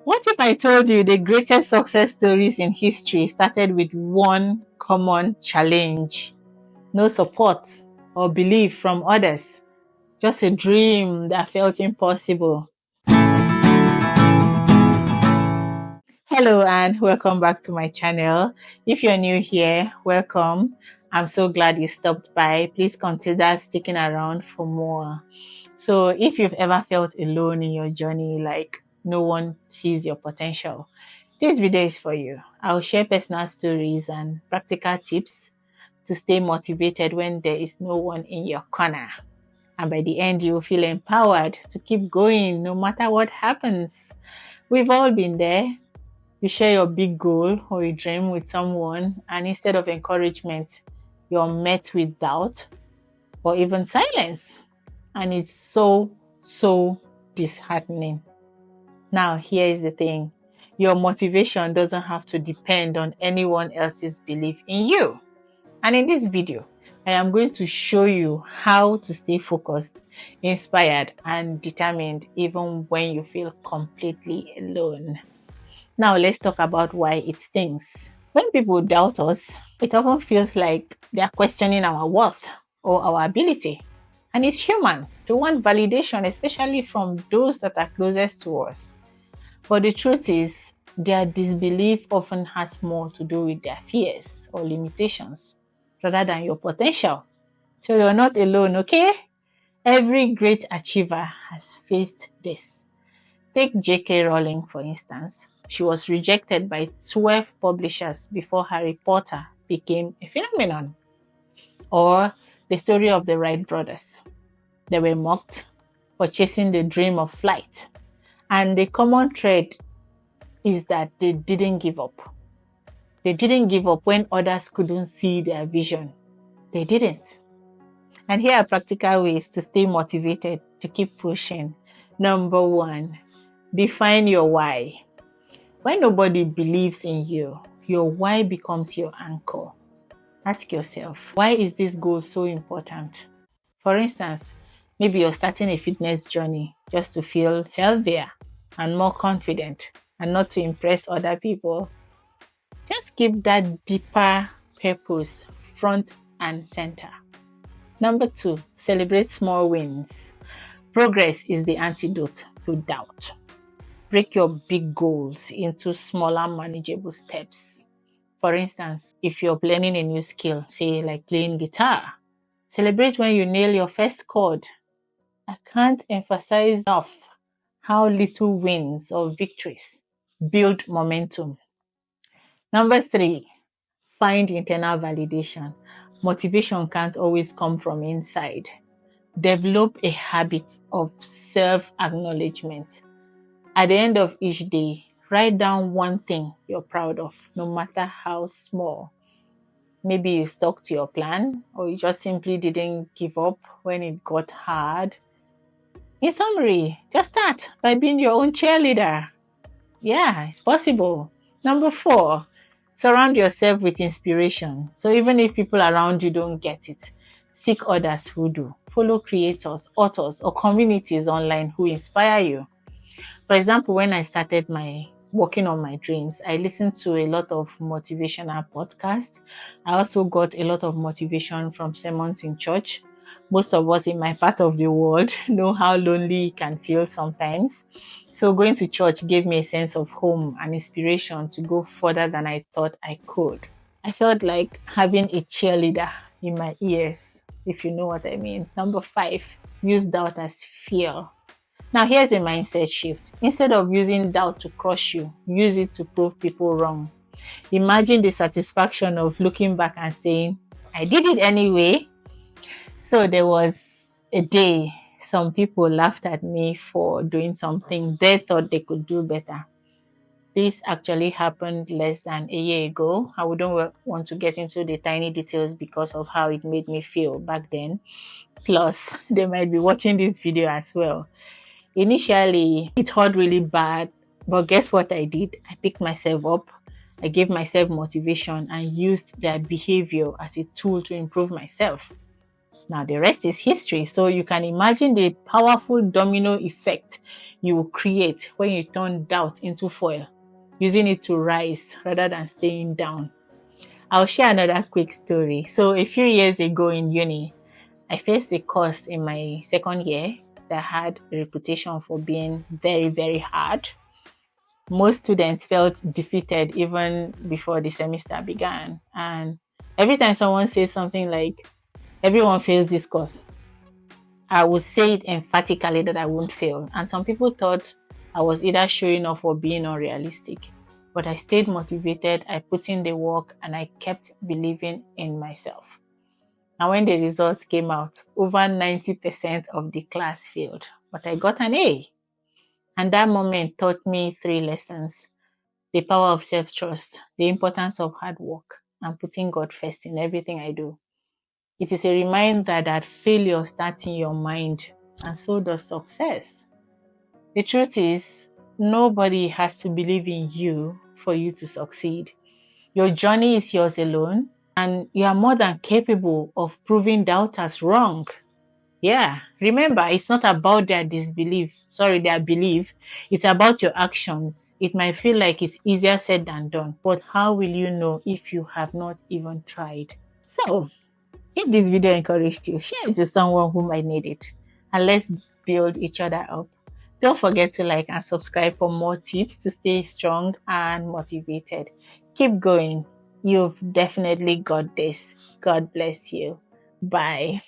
What if I told you the greatest success stories in history started with one common challenge? No support or belief from others, just a dream that felt impossible. Hello and welcome back to my channel. If you're new here, welcome. I'm so glad you stopped by. Please consider sticking around for more. So if you've ever felt alone in your journey, like no one sees your potential, this video is for you. I'll share personal stories and practical tips to stay motivated when there is no one in your corner. And by the end, you'll feel empowered to keep going no matter what happens. We've all been there. You share your big goal or a dream with someone, and instead of encouragement, you're met with doubt or even silence. And it's so disheartening. Now, here is the thing. Your motivation doesn't have to depend on anyone else's belief in you. And in this video, I am going to show you how to stay focused, inspired, and determined even when you feel completely alone. Now, let's talk about why it stings. When people doubt us, it often feels like they are questioning our worth or our ability. And it's human to want validation, especially from those that are closest to us. But the truth is, their disbelief often has more to do with their fears or limitations rather than your potential. So you're not alone, okay? Every great achiever has faced this. Take J.K. Rowling, for instance. She was rejected by 12 publishers before Harry Potter became a phenomenon. Or the story of the Wright brothers. They were mocked for chasing the dream of flight. And the common thread is that they didn't give up. They didn't give up when others couldn't see their vision. They didn't. And here are practical ways to stay motivated, to keep pushing. Number 1, define your why. When nobody believes in you, your why becomes your anchor. Ask yourself, why is this goal so important? For instance, maybe you're starting a fitness journey just to feel healthier and more confident and not to impress other people. Just keep that deeper purpose front and center. Number 2, celebrate small wins. Progress is the antidote to doubt. Break your big goals into smaller, manageable steps. For instance, if you're learning a new skill, say like playing guitar, celebrate when you nail your first chord. I can't emphasize enough how little wins or victories build momentum. Number 3, find internal validation. Motivation can't always come from inside. Develop a habit of self-acknowledgement. At the end of each day, write down one thing you're proud of, no matter how small. Maybe you stuck to your plan, or you just simply didn't give up when it got hard. In summary, just start by being your own cheerleader. Yeah, it's possible. Number 4, surround yourself with inspiration. So even if people around you don't get it, seek others who do. Follow creators, authors, or communities online who inspire you. For example, when I started working on my dreams, I listened to a lot of motivational podcasts. I also got a lot of motivation from sermons in church. Most of us in my part of the world know how lonely it can feel sometimes. So going to church gave me a sense of home and inspiration to go further than I thought I could. I felt like having a cheerleader in my ears, if you know what I mean. Number 5, use doubt as fuel. Now here's a mindset shift. Instead of using doubt to crush you, use it to prove people wrong. Imagine the satisfaction of looking back and saying, I did it anyway. So there was a day some people laughed at me for doing something they thought they could do better. This actually happened less than a year ago. I wouldn't want to get into the tiny details because of how it made me feel back then. Plus, they might be watching this video as well. Initially, it hurt really bad, but guess what I did? I picked myself up, I gave myself motivation and used their behavior as a tool to improve myself. Now, the rest is history. So you can imagine the powerful domino effect you will create when you turn doubt into fuel, using it to rise rather than staying down. I'll share another quick story. So a few years ago in uni, I faced a course in my second year that had a reputation for being very, very hard. Most students felt defeated even before the semester began. And every time someone says something like, everyone fails this course, I would say it emphatically that I won't fail. And some people thought I was either showing off or being unrealistic. But I stayed motivated, I put in the work, and I kept believing in myself. And when the results came out, over 90% of the class failed. But I got an A. And that moment taught me three lessons: the power of self trust, the importance of hard work, and putting God first in everything I do. It is a reminder that failure starts in your mind, and so does success. The truth is, nobody has to believe in you for you to succeed. Your journey is yours alone, and you are more than capable of proving doubters wrong. Yeah, remember, it's not about their belief. It's about your actions. It might feel like it's easier said than done, but how will you know if you have not even tried? So, if this video encouraged you, share it to someone who might need it. And let's build each other up. Don't forget to like and subscribe for more tips to stay strong and motivated. Keep going. You've definitely got this. God bless you. Bye.